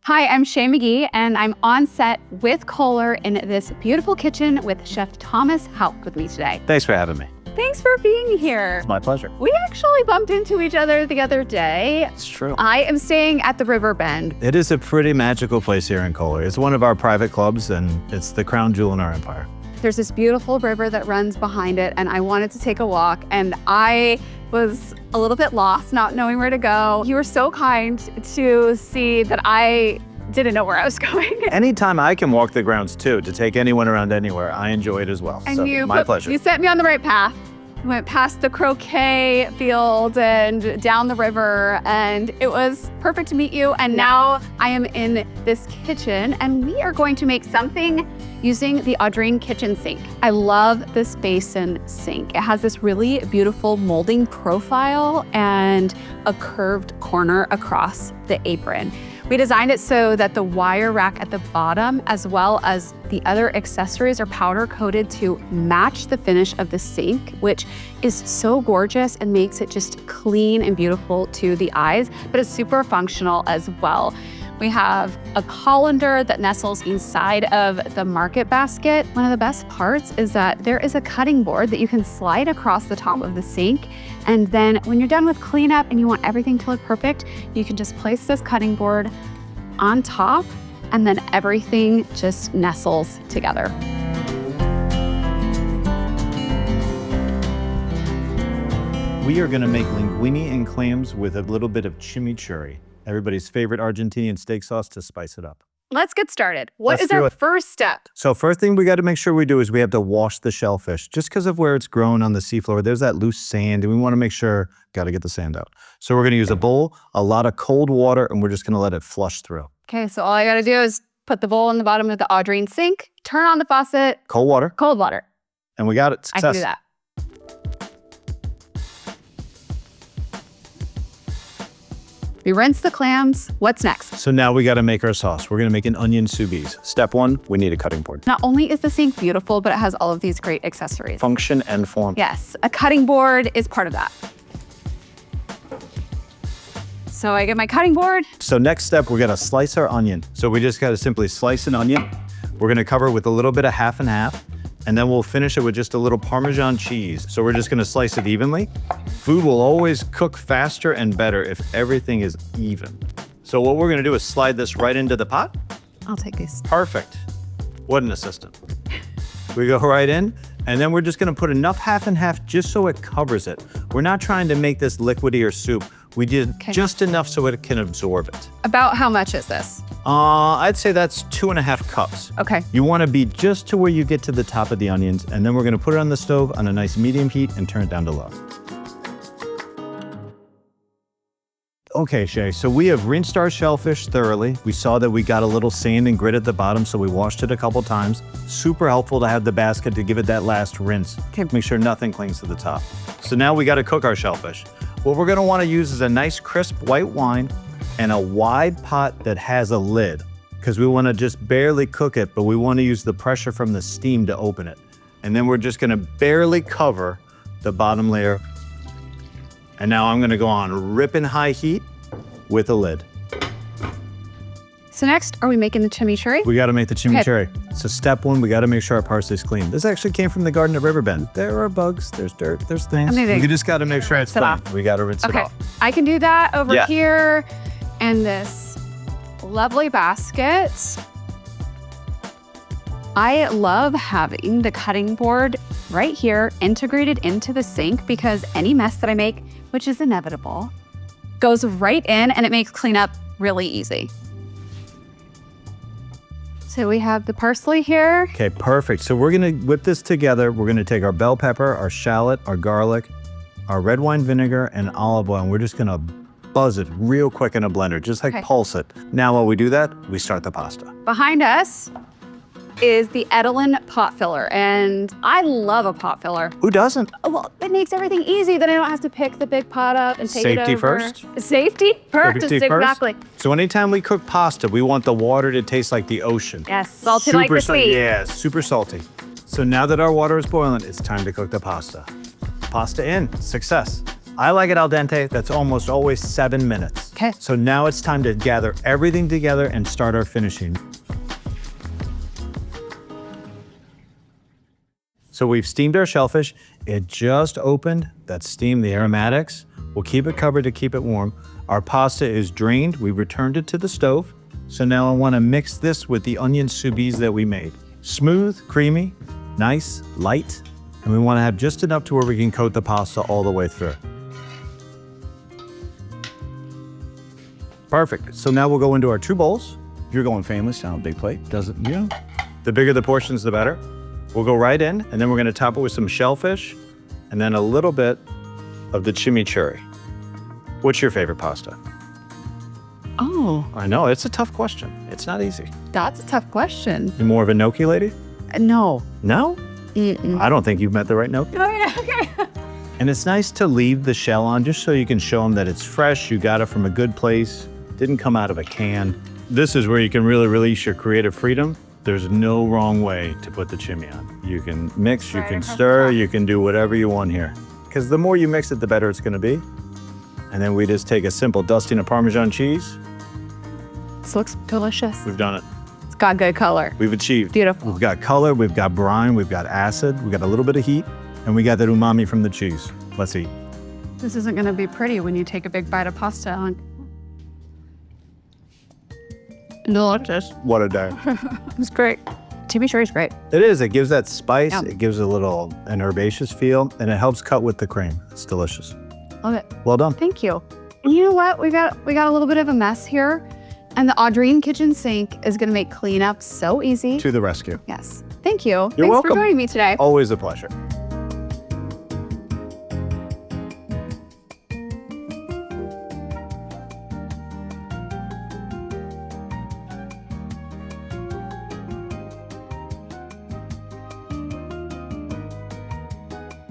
Hi, I'm Shea McGee, and I'm on set with Kohler in this beautiful kitchen with Chef Thomas Hauck with me today. Thanks for having me. Thanks for being here. It's my pleasure. We actually bumped into each other the other day. It's true. I am staying at the River Bend. It is a pretty magical place here in Kohler. It's one of our private clubs, and it's the crown jewel in our empire. There's this beautiful river that runs behind it, and I wanted to take a walk, and I was a little bit lost, not knowing where to go. You were so kind to see that I didn't know where I was going. Anytime I can walk the grounds too, to take anyone around anywhere, I enjoy it as well. And so, my pleasure. You set me on the right path. We went past the croquet field and down the river, and it was perfect to meet you. And now I am in this kitchen, and we are going to make something using the Audrine kitchen sink. I love this basin sink. It has this really beautiful molding profile and a curved corner across the apron. We designed it so that the wire rack at the bottom, as well as the other accessories, are powder coated to match the finish of the sink, which is so gorgeous and makes it just clean and beautiful to the eyes, but it's super functional as well. We have a colander that nestles inside of the market basket. One of the best parts is that there is a cutting board that you can slide across the top of the sink. And then when you're done with cleanup and you want everything to look perfect, you can just place this cutting board on top, and then everything just nestles together. We are going to make linguine and clams with a little bit of chimichurri, everybody's favorite Argentinian steak sauce, to spice it up. Let's get started. What Let's is do our it. first step? So first thing we got to make sure we do is we have to wash the shellfish. Just because of where it's grown on the seafloor, there's that loose sand, and we want to make sure, got to get the sand out. So we're going to use a bowl, a lot of cold water, and we're just going to let it flush through. Okay, so all I gotta do is put the bowl in the bottom of the Audrine sink, turn on the faucet, Cold water, cold water. and we got it. Success. I can do that. We rinse the clams. What's next? So now we got to make our sauce. We're going to make an onion Soubise. Step one, we need a cutting board. Not only is the sink beautiful, but it has all of these great accessories. Function and form. Yes, a cutting board is part of that. So I get my cutting board. So next step, we're going to slice our onion. So we just got to simply slice an onion. We're going to cover it with a little bit of half and half, and then we'll finish it with just a little Parmesan cheese. So we're just going to slice it evenly. Food will always cook faster and better if everything is even. So what we're going to do is slide this right into the pot. I'll take these. Perfect. What an assistant. We go right in, and then we're just going to put enough half and half just so it covers it. We're not trying to make this liquidy or soup. We did just enough so it can absorb it. About how much is this? I'd say that's 2.5 cups. Okay. You want to be just to where you get to the top of the onions, and then we're going to put it on the stove on a nice medium heat and turn it down to low. Okay, Shay, so we have rinsed our shellfish thoroughly. We saw that we got a little sand and grit at the bottom, so we washed it a couple times. Super helpful to have the basket to give it that last rinse. Okay. Make sure nothing clings to the top. So now we got to cook our shellfish. What we're going to want to use is a nice crisp white wine and a wide pot that has a lid, because we want to just barely cook it, but we want to use the pressure from the steam to open it. And then we're just going to barely cover the bottom layer. And now I'm going to go on ripping high heat with a lid. So next, are we making the chimichurri? We got to make the chimichurri. So step one, we got to make sure our parsley's clean. This actually came from the garden at Riverbend. There are bugs, there's dirt, there's things. Amazing. We just got to make sure it's clean. off. We got to rinse it off. I can do that over Yeah. here in this lovely basket. I love having the cutting board right here integrated into the sink, because any mess that I make, which is inevitable, goes right in, and it makes cleanup really easy. So we have the parsley here. Okay, perfect. So we're gonna whip this together. We're gonna take our bell pepper, our shallot, our garlic, our red wine vinegar, and olive oil, and we're just gonna buzz it real quick in a blender, just like pulse it. Now while we do that, we start the pasta. Behind us is the Edelin pot filler, and I love a pot filler. Who doesn't? Well, it makes everything easy. Then I don't have to pick the big pot up and take it over. Safety first. Safety first. Safety first. Exactly. So anytime we cook pasta, we want the water to taste like the ocean. Yes, salty like the sea. Yeah, super salty. So now that our water is boiling, it's time to cook the pasta. Pasta in, success. I like it al dente. That's almost always 7 minutes. Okay. So now it's time to gather everything together and start our finishing. So we've steamed our shellfish. It just opened. That's steam, the aromatics. We'll keep it covered to keep it warm. Our pasta is drained. We returned it to the stove. So now I want to mix this with the onion soubise that we made. Smooth, creamy, nice, light. And we want to have just enough to where we can coat the pasta all the way through. Perfect. So now we'll go into our 2 bowls. If you're going famous on a big plate, doesn't, you know? The bigger the portions, the better. We'll go right in, and then we're gonna top it with some shellfish, and then a little bit of the chimichurri. What's your favorite pasta? Oh, I know, it's a tough question. It's not easy. that's a tough question. You more of a gnocchi lady? No. No? I don't think you've met the right gnocchi. Oh, yeah, okay. And it's nice to leave the shell on just so you can show them that it's fresh, you got it from a good place, didn't come out of a can. This is where you can really release your creative freedom. There's no wrong way to put the chimney on. You can mix, you can stir, you can do whatever you want here. Because the more you mix it, the better it's gonna be. And then we just take a simple dusting of Parmesan cheese. This looks delicious. We've done it. It's got good color. We've achieved. Beautiful. We've got color, we've got brine, we've got acid, we've got a little bit of heat, and we got that umami from the cheese. Let's eat. This isn't gonna be pretty when you take a big bite of pasta. Delicious. What a day. It's great. Chimichurri is great. It is, it gives that spice, Yeah. it gives a little an herbaceous feel, and it helps cut with the cream. It's delicious. Love it. Well done. Thank you. And you know what? We got a little bit of a mess here, and the Audrine kitchen sink is gonna make cleanup so easy. To the rescue. Yes. Thank you. You're Thanks welcome. for joining me today. Always a pleasure.